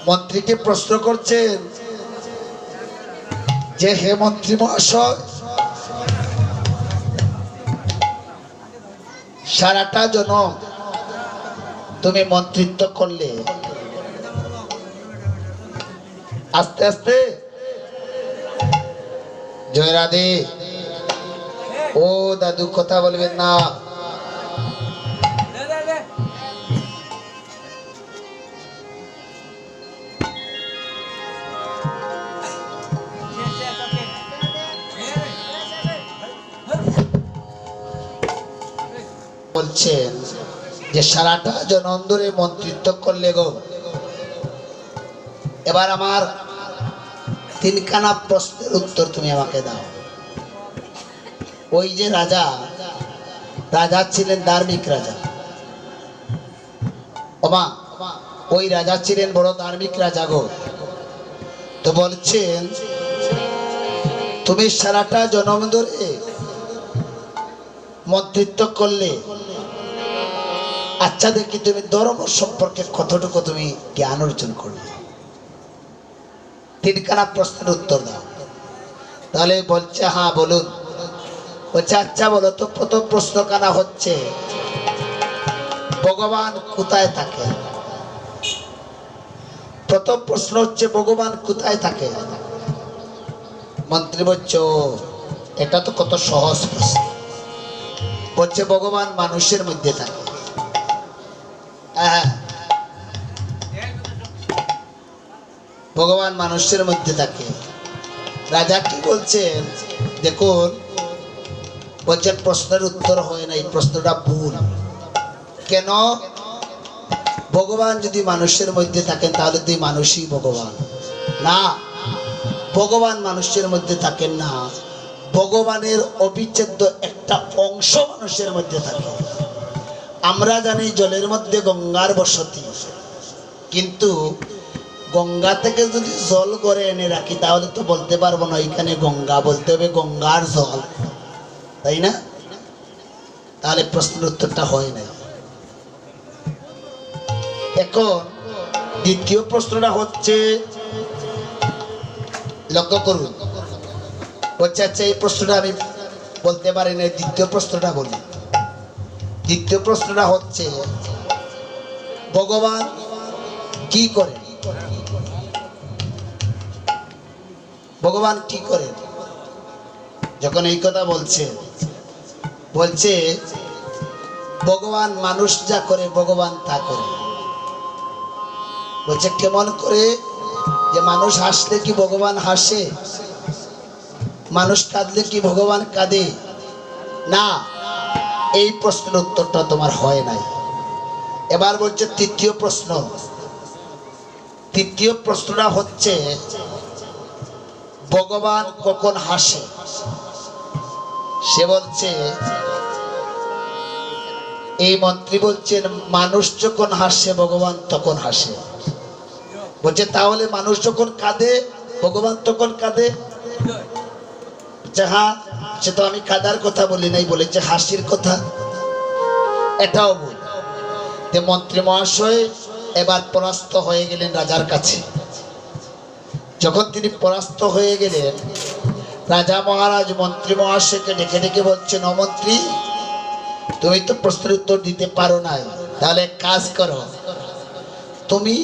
মন্ত্রীকে প্রশ্ন করছেন যে হে মন্ত্রী মহাশয়, সারাটা জনম তুমি মন্ত্রিত্ব করলে, আস্তে আস্তে জয় রাধে। ও দাদু কথা বলবেন না। বলছেন যে সারাটা জনম ধরে মন্ত্রিত্ব করলে গো, এবার আমার তিনখানা প্রশ্নের উত্তর তুমি আমাকে দাও। ওই যে রাজা, রাজা ছিলেন ধার্মিক রাজা। ওমা, ওই রাজা ছিলেন বড় ধার্মিক রাজা গো। তো বলছেন তুমি সারাটা জনম ধরে মন্ত্রিত্ব করলে, আচ্ছা দেখি তুমি ধর্ম সম্পর্কে কতটুকু তুমি জ্ঞান অর্জন করলে? তিনখানা প্রশ্নের উত্তর দাও। তাহলে বলছে হ্যাঁ বলুন। বলছে আচ্ছা বলো তো, প্রথম প্রশ্নখানা হচ্ছে ভগবান কোথায় থাকে? প্রথম প্রশ্ন হচ্ছে ভগবান কোথায় থাকে? মন্ত্রী বলছে এটা তো কত সহজ প্রশ্ন। বলছে ভগবান মানুষের মধ্যে থাকে। হ্যাঁ, ভগবান মানুষের মধ্যে থাকে। রাজা কি বলছেন দেখুন, বলছেন প্রশ্নের উত্তর হয় না, এই প্রশ্নটা ভুল। কেন? ভগবান যদি মানুষের মধ্যে থাকেন তাহলে তুই মানুষই ভগবান না। ভগবান মানুষের মধ্যে থাকেন না, ভগবানের অবিচ্ছেদ্য একটা অংশ মানুষের মধ্যে থাকে। আমরা জানি জলের মধ্যে গঙ্গার বসতি, কিন্তু গঙ্গা থেকে যদি জল করে এনে রাখি তাহলে তো বলতে পারবো না এখানে গঙ্গা, বলতে হবে গঙ্গার জল, তাই না? তাহলে প্রশ্নের উত্তরটা হয় না। এখন দ্বিতীয় প্রশ্নটা হচ্ছে, লক্ষ্য করুন। বলছে আচ্ছা এই প্রশ্নটা আমি বলতে পারি না, দ্বিতীয় প্রশ্নটা বলি। দ্বিতীয় প্রশ্নটা হচ্ছে ভগবান কি করে? ভগবান কি করেন? যখন এই কথা বলছে, বলছে ভগবান মানুষ যা করে ভগবান তা করে। বলছে কেমন করে? যে মানুষ হাসলে কি ভগবান হাসে? মানুষ কাঁদলে কি ভগবান কাঁদে? না, এই প্রশ্নের উত্তরটা তোমার হয় নাই। এবার বলছে তৃতীয় প্রশ্ন। তৃতীয় প্রশ্নটা হচ্ছে ভগবান কখন হাসে? সে বলছে, এই মন্ত্রী বলছেন মানুষ যখন হাসে ভগবান তখন হাসে। বলছে তাহলে মানুষ যখন কাঁদে ভগবান তখন কাঁদে? হ্যাঁ, সে তো আমি কাঁদার কথা বলি নাই, বলেছে হাসির কথা। এটাও বল। মন্ত্রী মহাশয় এবার পরাস্ত হয়ে গেলেন রাজার কাছে। যখন তিনি পরাস্ত হয়ে গেলেন, রাজা মহারাজ মন্ত্রী মহাশয়কে ডেকে ডেকে বলছেন, ও মন্ত্রী, তুমি তো প্রশ্নের উত্তর দিতে পারো নাই, তাহলে কাজ করো, তুমি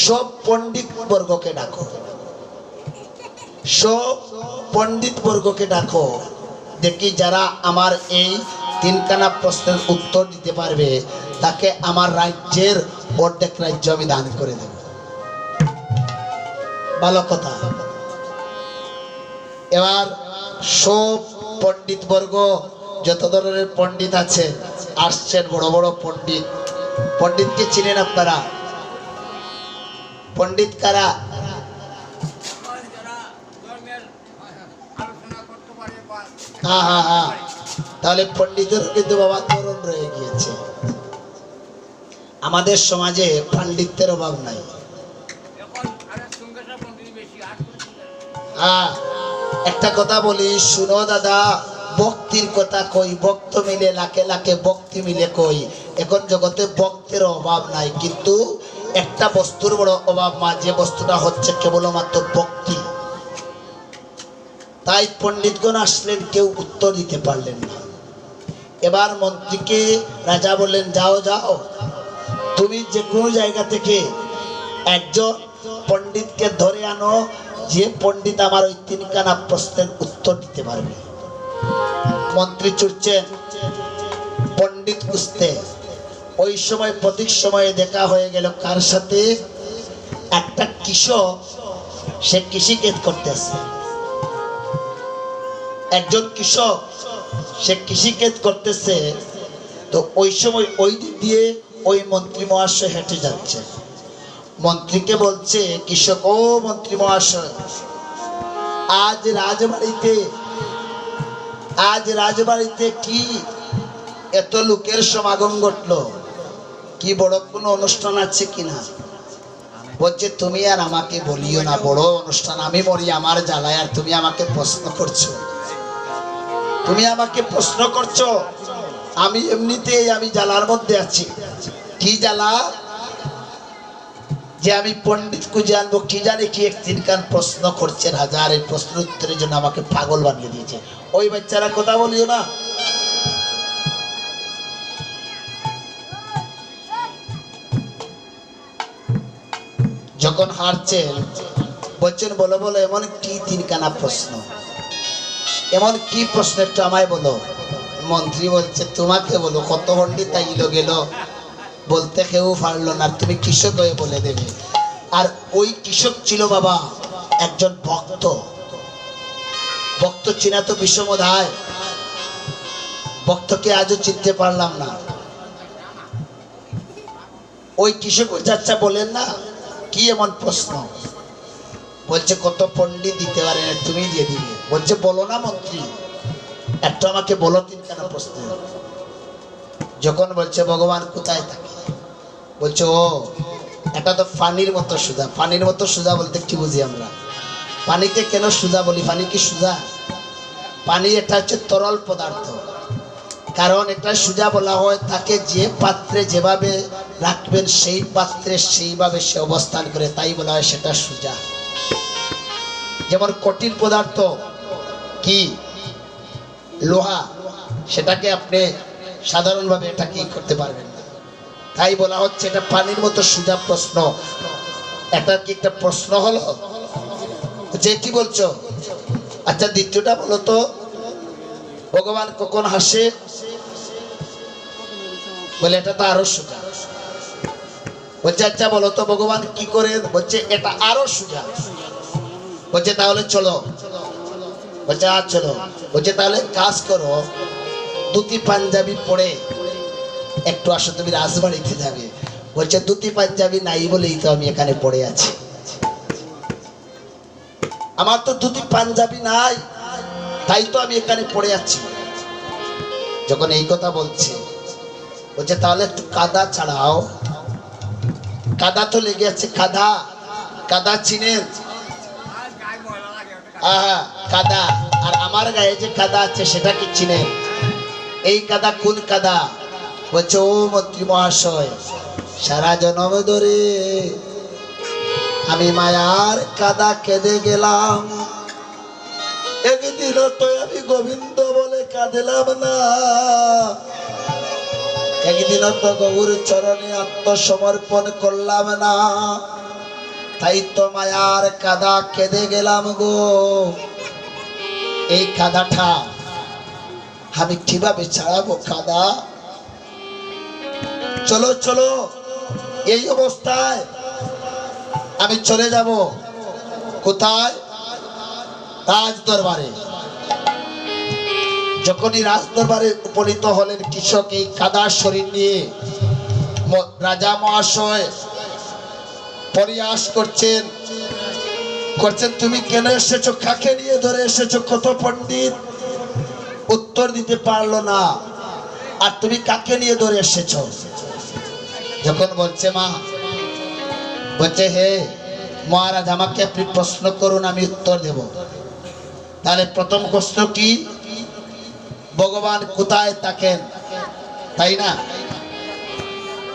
সব পণ্ডিত বর্গকে ডাকো, সব পণ্ডিত বর্গকে ডাকো, দেখি যারা আমার এই তিনখানা প্রশ্নের উত্তর দিতে পারবে তাকে আমার রাজ্যের অর্ধেক রাজ্য আমি দান করে দেব। ভালো কথা। এবার সব পণ্ডিত বর্গ, যত ধরনের পণ্ডিত আছে আসছেন, বড় বড় পণ্ডিত। পণ্ডিতকে চিনেন আপনারা? পণ্ডিত কারা? হ্যাঁ হ্যাঁ হ্যাঁ, তাহলে পণ্ডিতের কিন্তু বাবা তরুণ রয়ে গিয়েছে। আমাদের সমাজে পাণ্ডিত্যের অভাব নাই। হ্যাঁ, একটা কথা বলি শুনো দাদা, ভক্তির কথা কই, ভক্ত মিলে লাখে লাখে ভক্তি মিলে কই। এখন জগতে ভক্তের অভাব নাই, কিন্তু একটা বস্তুর বড় অভাব মা, যে বস্তুটা হচ্ছে কেবলমাত্র ভক্তি। তাই পণ্ডিতগণ আসলেন, কেউ উত্তর দিতে পারলেন না। এবার মন্ত্রীকে রাজা বললেন, যাও যাও, তুমি যে কোনো জায়গা থেকে একজন পণ্ডিতকে ধরে আনো, যে পণ্ডিত আমার ওই তিনখানা প্রশ্নের উত্তর দিতে পারবে। মন্ত্রী ছুটছেন পণ্ডিত খুঁজতে। ওই সময় প্রতীক সময়ে দেখা হয়ে গেল কার সাথে? একটা কৃষক, সে কৃষিকাজ করতেছে। একজন কৃষক, সে কৃষিকাজ করতেছে। তো ওই সময় ওই দিক দিয়ে ওই মন্ত্রী মহাশয় হেঁটে যাচ্ছে। মন্ত্রীকে বলছে কৃষক, ও মন্ত্রী মহাশয়, আজ রাজবাড়িতে কি এত লোকের সমাগম ঘটলো? কি বড় কোনো অনুষ্ঠান আছে কিনা? বলছে, তুমি আর আমাকে বলিও না, বড় অনুষ্ঠান, আমি মরি আমার জ্বালায়, আর তুমি আমাকে প্রশ্ন করছো। তুমি আমাকে প্রশ্ন করছো, আমি এমনিতেই আমি জ্বালার মধ্যে আছি। কি জ্বালা? যে আমি পণ্ডিত খুঁজে আনবো, কি জানি কি এক তিনখান প্রশ্ন করছে রাজা, আর এই প্রশ্নের উত্তরের জন্য আমাকে পাগল বানিয়ে দিয়েছে। ওই বাচ্চারা কথা বলিও না। যখন হারছেন বলছেন, বলো বলো, এমন কি তিনখানা প্রশ্ন, এমন কি প্রশ্ন একটু আমায় বলো। মন্ত্রী বলছে, তোমাকে বলো, কত পণ্ডিত আইলো গেল, বলতে কেউ পারলো না, তুমি কৃষক হয়ে বলে দেবে। আর ওই কৃষক ছিল বাবা একজন ভক্ত। ভক্ত চিনা তো বিষমধায়, ভক্তকে আজও চিনতে পারলাম না। ওই কৃষক বলছে, আচ্ছা বলেন না কি এমন প্রশ্ন? বলছে, কত পণ্ডিত দিতে পারে না, তুমি দিয়ে দিবে। বলছে, বলো না মন্ত্রী, একটু আমাকে বলো তিনখানা প্রশ্ন। যখন বলছে, ভগবান কোথায় থাকে? বলছে, ও এটা তো পানির মতো সোজা। পানির মতো সোজা বলতে কি বুঝি আমরা? পানিকে কেন সোজা বলি? পানি কি সোজা? পানি এটা হচ্ছে তরল পদার্থ। কারণ এটা সোজা বলা হয় তাকে যে পাত্রে যেভাবে রাখবেন সেই পাত্রে সেইভাবে সে অবস্থান করে, তাই বলা হয় সেটা সোজা। যেমন কঠিন পদার্থ কি লোহা, সেটাকে আপনি সাধারণভাবে এটা কি করতে পারবেন না, তাই বলা হচ্ছে এটা পানির মতো সোজা প্রশ্ন। এটা কি একটা প্রশ্ন হলো? যে কি বলছো? আচ্ছা দ্বিতীয়টা বলো তো, ভগবান কখন হাসে? বলে, এটা তো আরো সোজা। বলছে, আচ্ছা বলো তো ভগবান কি করে? বলছে, এটা আরো সোজা। বলছে, তাহলে চলো। বলছে, আর চলো। বলছে, তাহলে কাজ করো, ধুতি পাঞ্জাবি পরে একটু আসো, তুমি রাজবাড়িতে যাবে। বলছে, ধুতি পাঞ্জাবি নাই বলেই তো আমি এখানে পড়ে আছি, আমার তো ধুতি পাঞ্জাবি নাই, তাই তো আমি এখানে পড়ে আছি। যখন এই কথা বলছে, বলছে, তাহলে একটু কাদা ছাড়াও। কাদা তো লেগে আছে, কাদা, কাদা চিনেন? কাদা। আর আমার গায়ে যে কাদা আছে সেটা কি চিনেন? এই কাদা কোন কাদা? বলছে, ও মন্ত্রী মহাশয়, সারা জন্ম ধরে আমি মায়ার কাদা কেঁদে গেলাম, একদিনও তো আমি গোবিন্দ বলে কাঁদলাম না, একদিনও তো গৌর চরণে আত্মসমর্পণ করলাম না, তাই তো মায়ার কাদা কেঁদে গেলাম গো। এই কাদাটা আমি কিভাবে ছাড়াবো? কাদা, চলো চলো, এই অবস্থায় আমি চলে যাব কোথায়? রাজ দরবারে। যখনই রাজ দরবারে উপনীত হলেন কৃষক এই কাদা শরীর নিয়ে, রাজা মহাশয় পরিহাস করছেন, তুমি কেন এসেছো? কাকে নিয়ে ধরে এসেছো? কত পণ্ডিত উত্তর দিতে পারলো না, আর তুমি কাকে নিয়ে ধরে এসেছো? যখন বলছে মা, বলছে, হে মহারাজ, আমাকে আপনি প্রশ্ন করুন, আমি উত্তর দেব। তাহলে প্রথম প্রশ্ন কি? ভগবান কোথায় থাকেন, তাই না?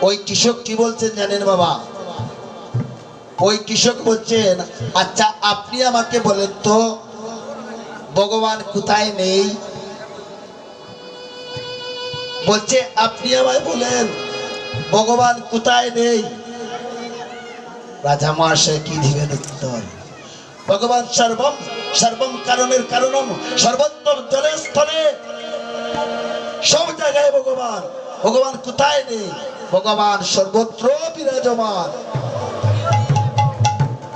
ওই কৃষক কি বলছেন জানেন বাবা? ওই কৃষক বলছেন, আচ্ছা আপনি আমাকে বলেন তো ভগবান কোথায় নেই? বলছে আপনি আমায় বলেন ভগবান কোথায় নেই? রাজা মহাশয় কি দিবেন উত্তর? ভগবান সর্বম সর্বম কারণের কারণম, সর্বোত্তম জলের স্থলে, সব জায়গায় ভগবান। ভগবান কোথায় নেই? ভগবান সর্বত্র বিরাজমান।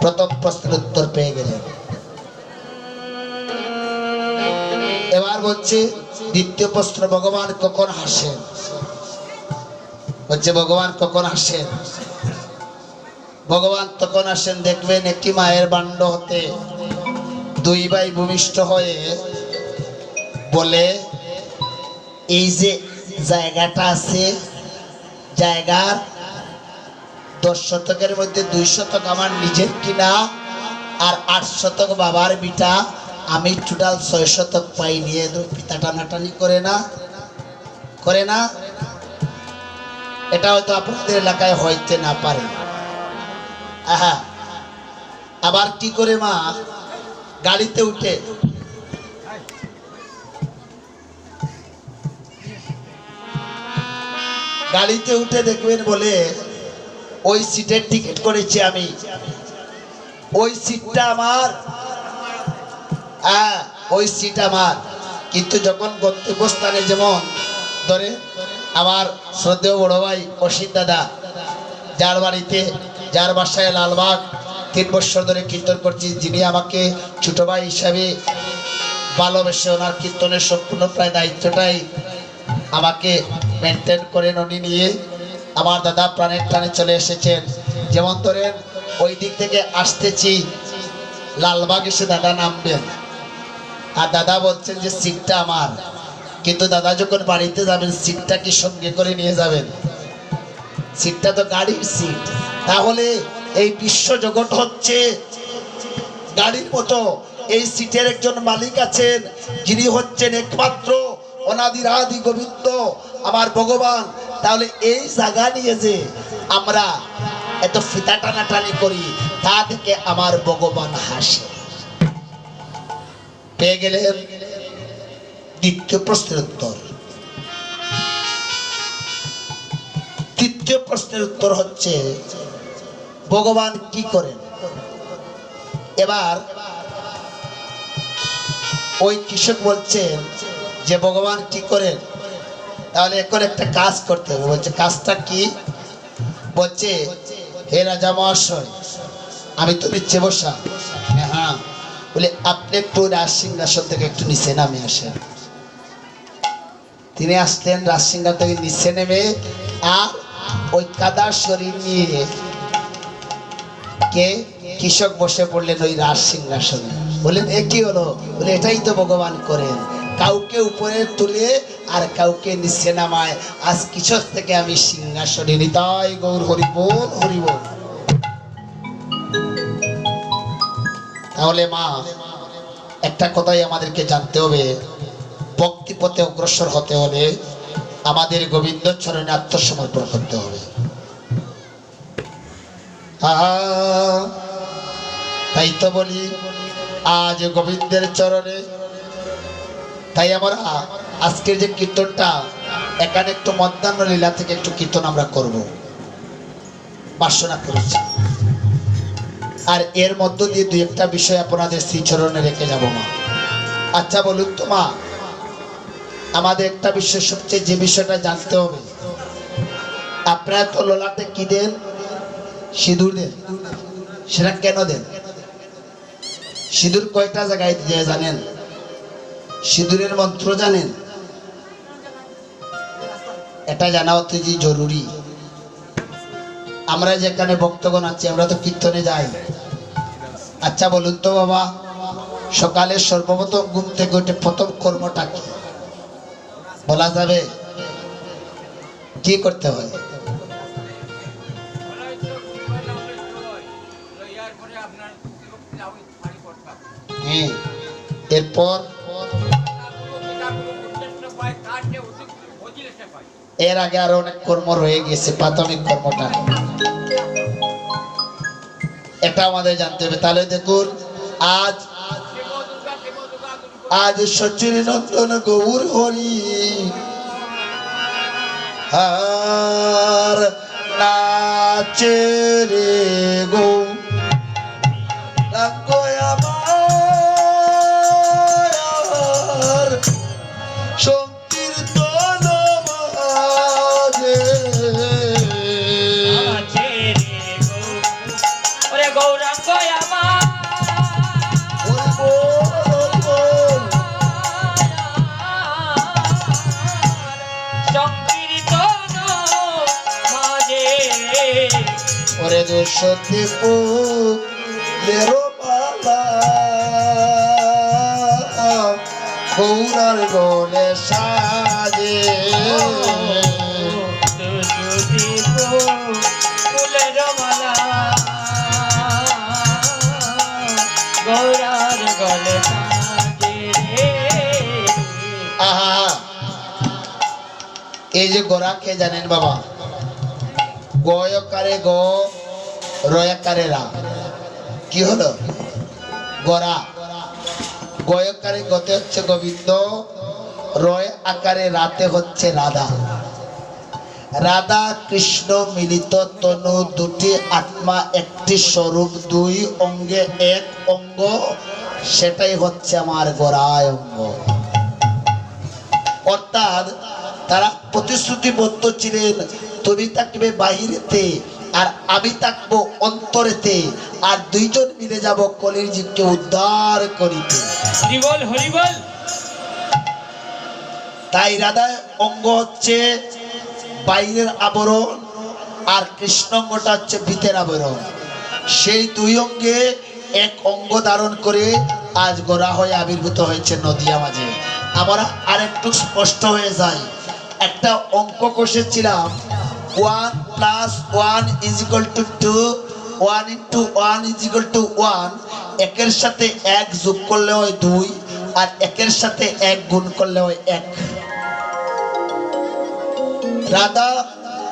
প্রথম প্রশ্নের উত্তর পেয়ে গেলেন। এবার বলছে দ্বিতীয় প্রশ্ন, ভগবান কখন হাসেন? বলছে ভগবান কখন আসেন? ভগবান তখন আসেন দেখবেন একটি মায়ের বান্ড হতে দুই ভাই ভূমিষ্ঠ হয়ে বলে, এই যে জায়গাটা আছে, জায়গার 10 শতকের মধ্যে 2 শতক আমার নিজের কিনা, আর 8 শতক বাবার বিটা, আমি টোটাল 6 শতক পাই নিয়ে পিতা টানাটানি করে না? করে না? এটা হয়তো আপনাদের এলাকায় হইতে না পারে। আবার কি করে মা গাড়িতে উঠে দেখবেন বলে, ওই সিটের টিকিট করেছি আমি, ওই সিটটা আমার, ওই সিট আমার। কিন্তু যখন গন্তব্যস্থানে, যেমন ধরে আমার শ্রদ্ধেয় বড় ভাই অসিত দাদা, যার বাড়িতে, যার বাসায় লালবাগ 3 বছর ধরে কীর্তন করছি, যিনি আমাকে ছোট ভাই হিসাবে ভালোবেসে ওনার কীর্তনের সম্পূর্ণ প্রায় দায়িত্বটাই আমাকে মেনটেন করেন উনি নিয়ে। আমার দাদা প্রাণের টানে চলে এসেছেন। যেমন ধরেন ওই দিক থেকে আসতেছি, লালবাগ এসে দাদা নামবেন, আর দাদা বলছেন যে সিটটা আমার। কিন্তু দাদা যখন বাড়িতে যাবেন, সিটটা কি সঙ্গে করে নিয়ে যাবেন? সিটটা তো গাড়ির সিট। তাহলে এই বিশ্ব জগৎ হচ্ছে গাড়ির মতো। এই সিটের একজন মালিক আছেন, যিনি হচ্ছেন একমাত্র অনাদির আদি গোবিন্দ, আমার ভগবান। তাহলে এই জায়গা নিয়ে যে আমরা এত ফিতা টানাটানি করি, তা থেকে আমার ভগবান হাসে। পেয়ে গেলেন দ্বিতীয় প্রশ্নের উত্তর। তৃতীয় প্রশ্নের উত্তর হচ্ছে ভগবান কি করেন? এবার ওই কৃষক বলছেন যে ভগবান কি করেন, তাহলে এখন একটা কাজ করতে হবে। বলছে কাজটা কি? বলছে হে রাজা মহাশয়, আমি তো নিচে বসা। হ্যাঁ, বলে আপনি একটু রাজ সিংহাসন থেকে একটু নিচে নামে আসেন। তিনি আসলেন রাজ সিংহাসন থেকে নিচে নেমে, আর ওই কাদার শরীর নিয়ে কে কৃষক বসে পড়লেন ওই রাজ সিংহাসনে। বললেন এ কি হলো? বলে এটাই তো ভগবান করেন, কাউকে উপরে তুলে আর কাউকে নিচে নামায়। আজ কৃষক থেকে আমি সিংহাসনে নিতাই গৌর হরি বল, হরি বল। তাহলে মা একটা কথাই আমাদেরকে জানতে হবে, ভক্তি পথে অগ্রসর হতে হলে আমাদের গোবিন্দ চরণে আত্মসমর্পণ করতে হবে। তাই তো বলি আজ গোবিন্দের চরণে। তাই আমরা আজকের যে কীর্তনটা, এখানে একটু মধ্যাহ্ন লীলা থেকে একটু কীর্তন আমরা করব, বাসনা করেছি। আর এর মধ্য দিয়ে 2-1টা বিষয় আপনাদের শ্রীচরণে রেখে যাব মা। আচ্ছা বলুন তো মা, আমাদের একটা বিষয়, সবচেয়ে যে বিষয়টা জানতে হবে, আপনারা তো ললাটে কি দেন? সিঁদুর দেন। সেটা কেন দেন? সিঁদুর কয়টা জায়গায় দিয়ে জানেন? সিঁদুরের মন্ত্র জানেন? এটা জানা অতি জরুরি। আমরা যেখানে ভক্তগণ আছি, আমরা তো কীর্তনে যাই। আচ্ছা বলুন তো বাবা, সকালে সর্বপ্রথম ঘুম থেকে উঠে প্রথম কর্মটা কি বলা যাবে? কি করতে হয়? এরপর এর আগে আরো অনেক কর্ম রয়ে গেছে, প্রাথমিক কর্মটা এটা আমাদের জানতে হবে। তাহলে দেখুন আজ আজ সচির নন্দন গৌর হরি আর নাচে রে গৌ আমার সংকীর্তন মাঝে গৌরাঙ্গ আমার সংকীর্তন মাঝে ওরে সত্যি পুলেরো মালা গৌরার গলে সাজে ফুলের মালা গৌরার গলে সাজে রে। আহা এই যে গোরা কে জানেন বাবা? গয়কারে গ রয়াকারে রা কি হলো? গোরা। গয়কারে গতে হচ্ছে গোবিন্দ, রয় আকারে রাতে হচ্ছে রাধা। রাধা কৃষ্ণ মিলিত তনু, দুটি আত্মা একটি স্বরূপ, দুই অঙ্গে এক অঙ্গ, সেটাই হচ্ছে আমার গোরায় অঙ্গ। অর্থাৎ তারা প্রতিশ্রুতিবদ্ধ ছিলেন, তুমি থাকবে বাহিরেতে আর আমি থাকবো অন্তরেতে, আর দুইজন মিলে যাব কলির জীবকে উদ্ধার করিতে। হরিবল হরিবল। তাই রাধা অঙ্গ হচ্ছে বাইরের আবরণ আর কৃষ্ণ অঙ্গটা হচ্ছে ভিতরের আবরণ। সেই দুই অঙ্গে এক অঙ্গ ধারণ করে আজ গোরা হয়ে আবির্ভূত হয়েছে নদিয়া মাঝে। আমরা আরেকটু স্পষ্ট হয়ে যাই। একটা অঙ্ক কষেছিলাম, 1 + 1 = 2, 1 × 1 = 1। একের সাথে 1 যোগ করলে হয় 2, আর একের সাথে 1 গুণ করলে হয় 1। রাধা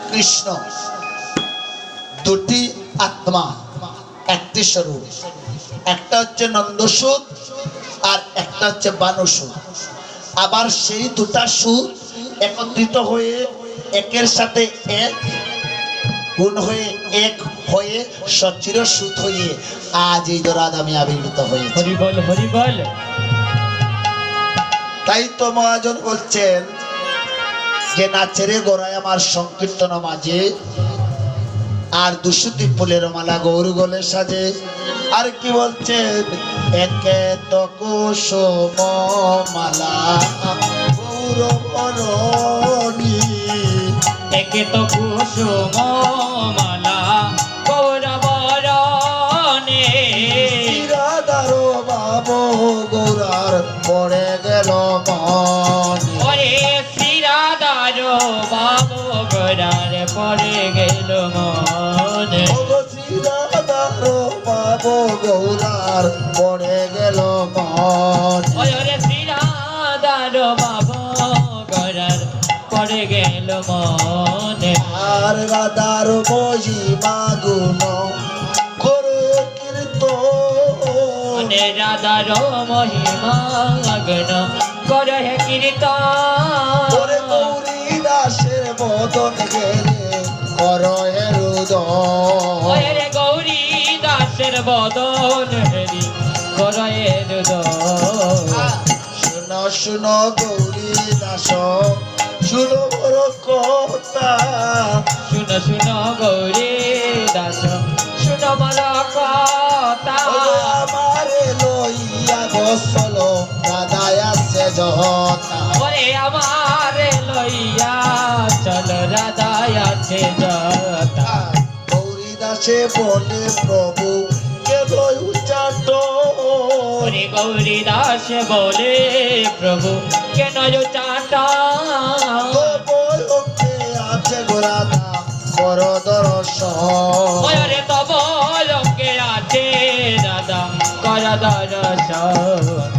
কৃষ্ণ দুটি আত্মা একটি স্বরূপ, একটা হচ্ছে নন্দসুর আর একটা হচ্ছে বানসুর। আবার সেই দুটা সুর একত্রিত হয়ে একের সাথে 1 গুণ হয়ে 1 হয়ে সচির সুত হয়ে আজ এই দরাদ আমি আবির্ভূত হয়েছি। হরিবল হরিবল। তাই তো মহাজন বলছেন যে নাচেরে গোড়ায় আমার সংকীর্তন মাঝে, আর দুশুতি ফুলের মালা গৌর গলে সাজে। আর কি বলছেন? একে তো কুসুম মালা গৌর বরণী, একে তো কুসুম মালা গৌর বরণে, রাধার বাবু গৌরার পড়ে গেল মনে। ওরে শ্রীরাধার বাবু গৌরার পড়ে গেল মনে। রাধার বাবু গৌরার পড়ে গেল মনে। ওরে শ্রীরাধার বাবু গৌরার পড়ে গেল মনে। আর রাধার মহিমা গুণ করে কীর্তন, রাধার মহিমা গণ করে কীর্তন। ওরে গৌরী দাসের বদন গেলে করহে রুদন। ওরে গৌরী দাসের বদন হেরি করে হৃদয়। শুনো শুনো গৌরী দাস, শুনো বড় কথা, শুনো শুনো গৌরী দাস, শুনো বড় কথা। আমারে লইয়া বসল রাধায় আছে জহতা। ওরে আমার লইয়া চল রাধায় আছে যতা। গৌরী দাসে বলে প্রভু কেন উচ্চাট, ওরে গৌরী দাস বলে প্রভু কেন চাটা। আছে গোরাধা বড় দর্শন। ওরে তব লোকে আছে দাদা কর দর্শন।